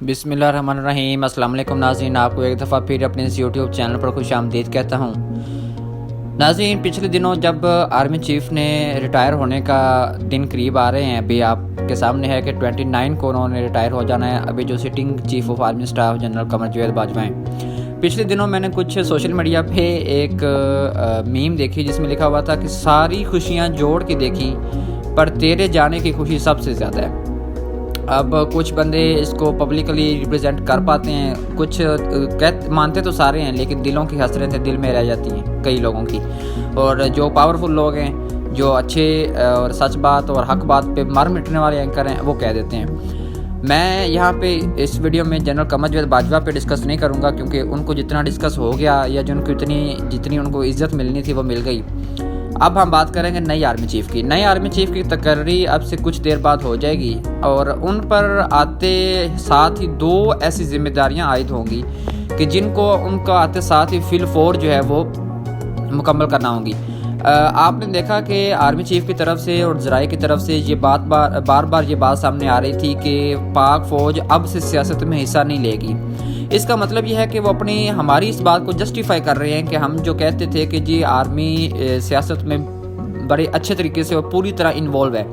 بسم اللہ الرحمن الرحیم۔ السلام علیکم ناظرین، آپ کو ایک دفعہ پھر اپنے اس یوٹیوب چینل پر خوش آمدید کہتا ہوں۔ ناظرین، پچھلے دنوں جب آرمی چیف نے ریٹائر ہونے کا دن قریب آ رہے ہیں، ابھی آپ کے سامنے ہے کہ 29 کو انہوں نے ریٹائر ہو جانا ہے، ابھی جو sitting chief of army staff general Qamar Javed Bajwa ہیں۔ پچھلے دنوں میں نے کچھ سوشل میڈیا پہ ایک میم دیکھی جس میں لکھا ہوا تھا کہ ساری خوشیاں جوڑ کے دیکھی پر تیرے جانے کی خوشی سب سے زیادہ ہے۔ اب کچھ بندے اس کو پبلکلی ریپرزینٹ کر پاتے ہیں، کچھ مانتے تو سارے ہیں لیکن دلوں کی حسرتیں دل میں رہ جاتی ہیں کئی لوگوں کی، اور جو پاورفل لوگ ہیں، جو اچھے اور سچ بات اور حق بات پہ مر مٹنے والے اینکر ہیں، وہ کہہ دیتے ہیں۔ میں یہاں پہ اس ویڈیو میں جنرل قمر جاوید باجوہ پہ ڈسکس نہیں کروں گا کیونکہ ان کو جتنا ڈسکس ہو گیا یا جتنی ان کو عزت ملنی تھی وہ مل گئی۔ اب ہم بات کریں گے نئی آرمی چیف کی۔ نئی آرمی چیف کی تقرری اب سے کچھ دیر بعد ہو جائے گی اور ان پر آتے ساتھ ہی 2 ایسی ذمہ داریاں عائد ہوں گی کہ جن کو ان کا آتے ساتھ ہی فل فور جو ہے وہ مکمل کرنا ہوں گی۔ آپ نے دیکھا کہ آرمی چیف کی طرف سے اور ذرائع کی طرف سے یہ بار بار یہ بات سامنے آ رہی تھی کہ پاک فوج اب سے سیاست میں حصہ نہیں لے گی۔ اس کا مطلب یہ ہے کہ وہ ہماری اس بات کو جسٹیفائی کر رہے ہیں کہ ہم جو کہتے تھے کہ جی آرمی سیاست میں بڑے اچھے طریقے سے اور پوری طرح انوالو ہے،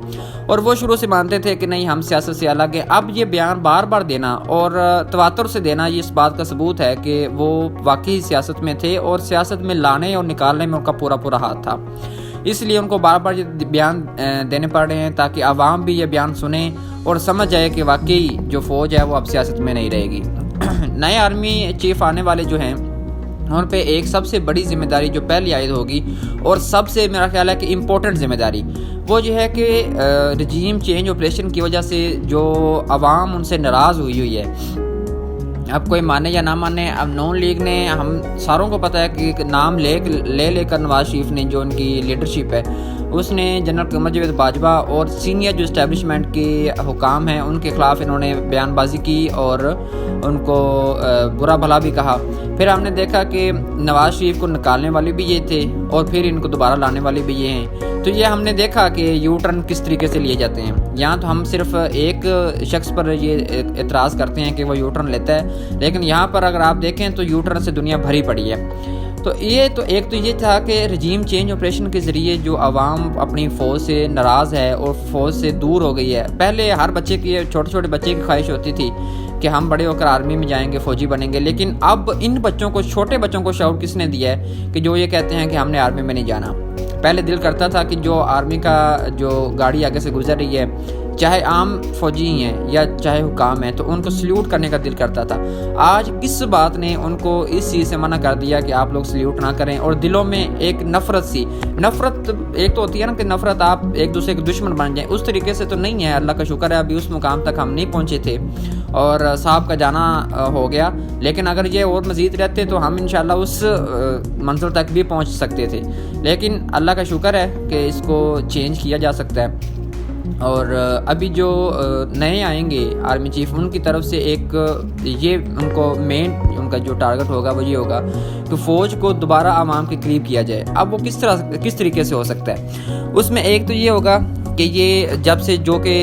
اور وہ شروع سے مانتے تھے کہ نہیں ہم سیاست سے الگ ہیں۔ اب یہ بیان بار بار دینا اور تواتر سے دینا یہ اس بات کا ثبوت ہے کہ وہ واقعی سیاست میں تھے اور سیاست میں لانے اور نکالنے میں ان کا پورا ہاتھ تھا۔ اس لیے ان کو بار بار یہ بیان دینے پڑ رہے ہیں تاکہ عوام بھی یہ بیان سنیں اور سمجھ جائے کہ واقعی جو فوج ہے وہ اب سیاست میں نہیں رہے گی۔ نئے آرمی چیف آنے والے جو ہیں ان پہ ایک سب سے بڑی ذمہ داری جو پہلی عائد ہوگی اور سب سے میرا خیال ہے کہ امپورٹنٹ ذمہ داری وہ یہ ہے کہ رجیم چینج آپریشن کی وجہ سے جو عوام ان سے ناراض ہوئی ہے، اب کوئی مانے یا نہ مانے، اب نون لیگ نے، ہم ساروں کو پتہ ہے کہ نام لے کر نواز شریف نے جو ان کی لیڈرشپ ہے اس نے جنرل قمر جاوید باجوہ اور سینئر جو اسٹیبلشمنٹ کے حکام ہیں ان کے خلاف انہوں نے بیان بازی کی اور ان کو برا بھلا بھی کہا۔ پھر ہم نے دیکھا کہ نواز شریف کو نکالنے والے بھی یہ تھے اور پھر ان کو دوبارہ لانے والے بھی یہ ہیں۔ تو یہ ہم نے دیکھا کہ یو ٹرن کس طریقے سے لیے جاتے ہیں۔ یہاں تو ہم صرف ایک شخص پر یہ اعتراض کرتے ہیں کہ وہ یو ٹرن لیتا ہے، لیکن یہاں پر اگر آپ دیکھیں تو یو ٹرن سے دنیا بھری پڑی ہے۔ تو ایک تو یہ تھا کہ رجیم چینج آپریشن کے ذریعے جو عوام اپنی فوج سے ناراض ہے اور فوج سے دور ہو گئی ہے۔ پہلے ہر بچے کی، چھوٹے بچے کی خواہش ہوتی تھی کہ ہم بڑے ہو کر آرمی میں جائیں گے، فوجی بنیں گے، لیکن اب ان چھوٹے بچوں کو شعور کس نے دیا ہے کہ جو یہ کہتے ہیں کہ ہم نے آرمی میں نہیں جانا۔ پہلے دل کرتا تھا کہ جو آرمی کا جو گاڑی آگے سے گزر رہی ہے، چاہے عام فوجی ہیں یا چاہے حکام ہیں، تو ان کو سلیوٹ کرنے کا دل کرتا تھا۔ آج کس بات نے ان کو اس چیز سے منع کر دیا کہ آپ لوگ سلیوٹ نہ کریں، اور دلوں میں ایک نفرت ایک تو ہوتی ہے نا کہ نفرت آپ ایک دوسرے کے دشمن بن جائیں، اس طریقے سے تو نہیں ہے۔ اللہ کا شکر ہے ابھی اس مقام تک ہم نہیں پہنچے تھے اور صاحب کا جانا ہو گیا، لیکن اگر یہ اور مزید رہتے تو ہم انشاءاللہ اس منزل تک بھی پہنچ سکتے تھے، لیکن اللہ کا شکر ہے کہ اس کو چینج کیا جا سکتا ہے۔ اور ابھی جو نئے آئیں گے آرمی چیف، ان کی طرف سے ایک یہ ان کو مین ان کا جو ٹارگٹ ہوگا وہ یہ ہوگا کہ فوج کو دوبارہ عوام کے قریب کیا جائے۔ اب وہ کس طریقے سے ہو سکتا ہے؟ اس میں ایک تو یہ ہوگا کہ یہ جب سے جو کہ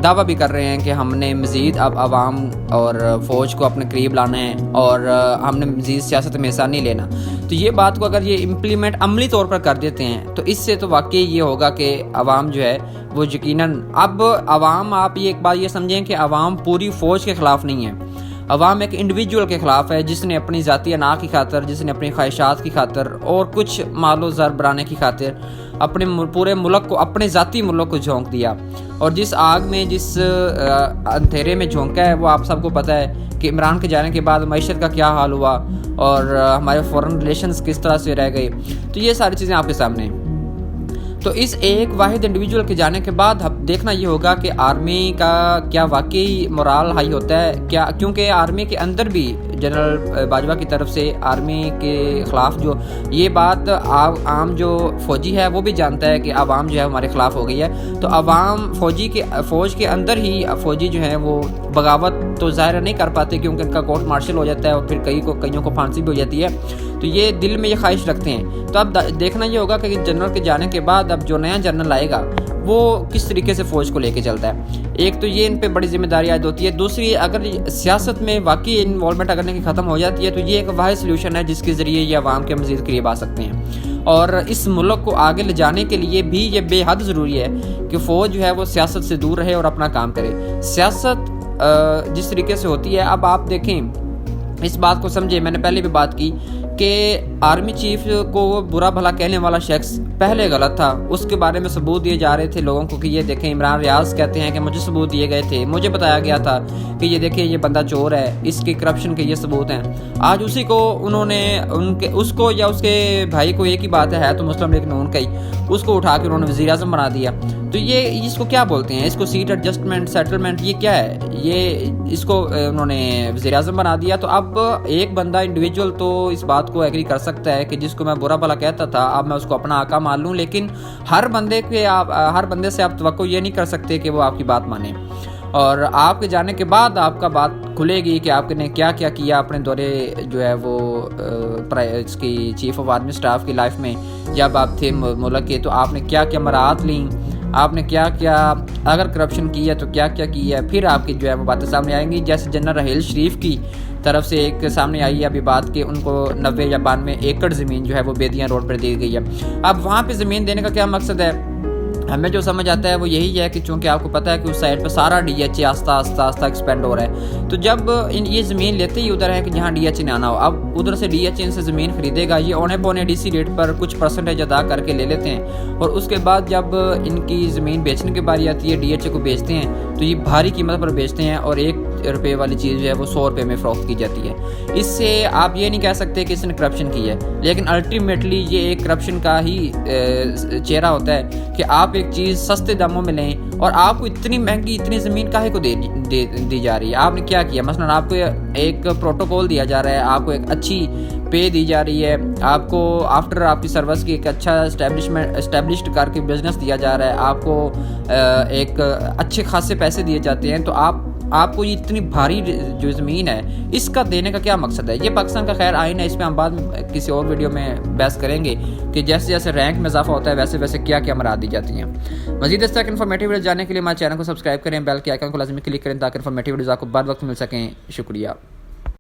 دعویٰ بھی کر رہے ہیں کہ ہم نے مزید اب عوام اور فوج کو اپنے قریب لانا ہے اور ہم نے مزید سیاست میں حصہ نہیں لینا، تو یہ بات کو اگر یہ امپلیمنٹ عملی طور پر کر دیتے ہیں تو اس سے تو واقعی یہ ہوگا کہ عوام جو ہے وہ یقیناً اب عوام، آپ ایک بات یہ سمجھیں کہ عوام پوری فوج کے خلاف نہیں ہے، عوام ایک انڈیویجول کے خلاف ہے جس نے اپنی ذاتی انا کی خاطر، جس نے اپنی خواہشات کی خاطر اور کچھ مال و زر بڑھانے کی خاطر اپنے پورے ملک کو، اپنے ذاتی ملک کو جھونک دیا، اور جس آگ میں، جس اندھیرے میں جھونکا ہے وہ آپ سب کو پتہ ہے کہ عمران کے جانے کے بعد معیشت کا کیا حال ہوا اور ہمارے فورن ریلیشنز کس طرح سے رہ گئے۔ تو یہ ساری چیزیں آپ کے سامنے ہیں۔ تو اس ایک واحد انڈیویجول کے جانے کے بعد دیکھنا یہ ہوگا کہ آرمی کا کیا واقعی مورال ہائی ہوتا ہے کیا، کیونکہ آرمی کے اندر بھی جنرل باجوہ کی طرف سے آرمی کے خلاف جو یہ بات عام جو فوجی ہے وہ بھی جانتا ہے کہ عوام جو ہے ہمارے خلاف ہو گئی ہے، تو عوام فوج کے اندر ہی فوجی جو ہیں وہ بغاوت تو ظاہر نہیں کر پاتے کیونکہ ان کا کورٹ مارشل ہو جاتا ہے اور پھر کئیوں کو پھانسی بھی ہو جاتی ہے، تو یہ دل میں یہ خواہش رکھتے ہیں۔ تو اب دیکھنا یہ ہوگا کہ جنرل کے جانے کے بعد اب جو نیا جنرل آئے گا وہ کس طریقے سے فوج کو لے کے چلتا ہے. ایک تو یہ ان پہ بڑی ذمہ داری عائد ہوتی ہے. دوسری, اگر سیاست میں واقعی انوالومنٹ اگر ان کی ختم ہو جاتی ہے تو یہ ایک واحد سلیوشن ہے جس کے ذریعے یہ عوام کے مزید قریب آ سکتے ہیں. اور اس ملک کو آگے لے جانے کے لیے بھی یہ بے حد ضروری ہے کہ فوج جو ہے وہ سیاست سے دور رہے اور اپنا کام کرے. سیاست جس طریقے سے ہوتی ہے, اب آپ دیکھیں اس بات کو سمجھیں, میں نے پہلے بھی بات کی کہ آرمی چیف کو برا بھلا کہنے والا شخص پہلے غلط تھا. اس کے بارے میں ثبوت دیے جا رہے تھے لوگوں کو کہ یہ دیکھیں عمران ریاض کہتے ہیں کہ مجھے ثبوت دیے گئے تھے, مجھے بتایا گیا تھا کہ یہ دیکھیں یہ بندہ چور ہے, اس کی کرپشن کے یہ ثبوت ہیں. آج اسی کو انہوں نے اس کو یا اس کے بھائی کو, ایک ہی بات ہے تو مسلم لیگ نون کا ہی, اس کو اٹھا کے انہوں نے وزیر اعظم بنا دیا. تو یہ اس کو کیا بولتے ہیں, اس کو سیٹ ایڈجسٹمنٹ سیٹلمنٹ, یہ کیا ہے, یہ اس کو انہوں نے وزیر اعظم بنا دیا. تو اب ایک بندہ انڈیویجول تو اس بات کو ایگری کر سکتا ہے کہ جس کو میں برا بھلا کہتا تھا اب میں اس کو اپنا آقا مان لوں, لیکن ہر بندے سے آپ توقع یہ نہیں کر سکتے کہ وہ آپ کی بات مانے. اور آپ کے جانے کے بعد آپ کا بات کھلے گی کہ آپ نے کیا کیا کیا اپنے دورے جو ہے وہ اس کی چیف آف آرمی اسٹاف کی لائف میں جب آپ تھے ملک کے, تو آپ نے کیا کیا مراعات لیں, آپ نے کیا کیا, اگر کرپشن کی ہے تو کیا کیا کی ہے. پھر آپ کی جو ہے وہ باتیں سامنے آئیں گی. جیسے جنرل راحیل شریف کی طرف سے ایک سامنے آئی ہے ابھی بات کہ ان کو 90 یا 92 ایکڑ زمین جو ہے وہ بیدیاں روڈ پر دی گئی ہے. اب وہاں پہ زمین دینے کا کیا مقصد ہے, ہمیں جو سمجھ آتا ہے وہ یہی ہے کہ چونکہ آپ کو پتہ ہے کہ اس سائڈ پہ سارا ڈی ایچ اے آستہ ایکسپینڈ ہو رہا ہے, تو جب یہ زمین لیتے ہی ادھر ہے کہ جہاں ڈی ایچ اے نہ آنا ہو, اب ادھر سے ڈی ایچ اے ان سے زمین خریدے گا, یہ اونے پونے ڈی سی ریٹ پر کچھ پرسنٹیج ادا کر کے لے لیتے ہیں, اور اس کے بعد جب ان کی زمین بیچنے کی باری آتی ہے ڈی ایچ اے کو بیچتے ہیں تو یہ بھاری قیمت پر بیچتے ہیں, اور 1 روپے والی چیز جو ہے وہ 100 روپے میں فروخت کی جاتی ہے. اس سے آپ یہ نہیں کہہ سکتے کہ اس نے کرپشن کی ہے, لیکن الٹیمیٹلی یہ ایک کرپشن کا ہی چہرہ ہوتا ہے کہ آپ ایک چیز سستے داموں میں لیں اور آپ کو اتنی مہنگی اتنی زمین کاہے کو دی جا رہی ہے. آپ نے کیا کیا, مثلا آپ کو ایک پروٹوکول دیا جا رہا ہے, آپ کو ایک اچھی پے دی جا رہی ہے, آپ کو آفٹر آپ کی سروس کی ایک اچھا اسٹیبلشڈ کر کے بزنس دیا جا رہا ہے, آپ کو ایک اچھے خاصے پیسے دیے جاتے ہیں, تو آپ کو یہ اتنی بھاری جو زمین ہے اس کا دینے کا کیا مقصد ہے. یہ پاکستان کا خیر آئین ہے, اس پہ ہم بعد میں کسی اور ویڈیو میں بحث کریں گے کہ جیسے جیسے رینک میں اضافہ ہوتا ہے ویسے ویسے کیا کیا مراد دی جاتی ہیں. مزید اس طرح انفارمیٹیو ویڈیو جاننے کے لیے ہمارے چینل کو سبسکرائب کریں, بیل کے آئیکن کو لازمی کلک کریں تاکہ انفارمیٹیو ویڈیوز آپ کو بعد وقت مل سکیں. شکریہ.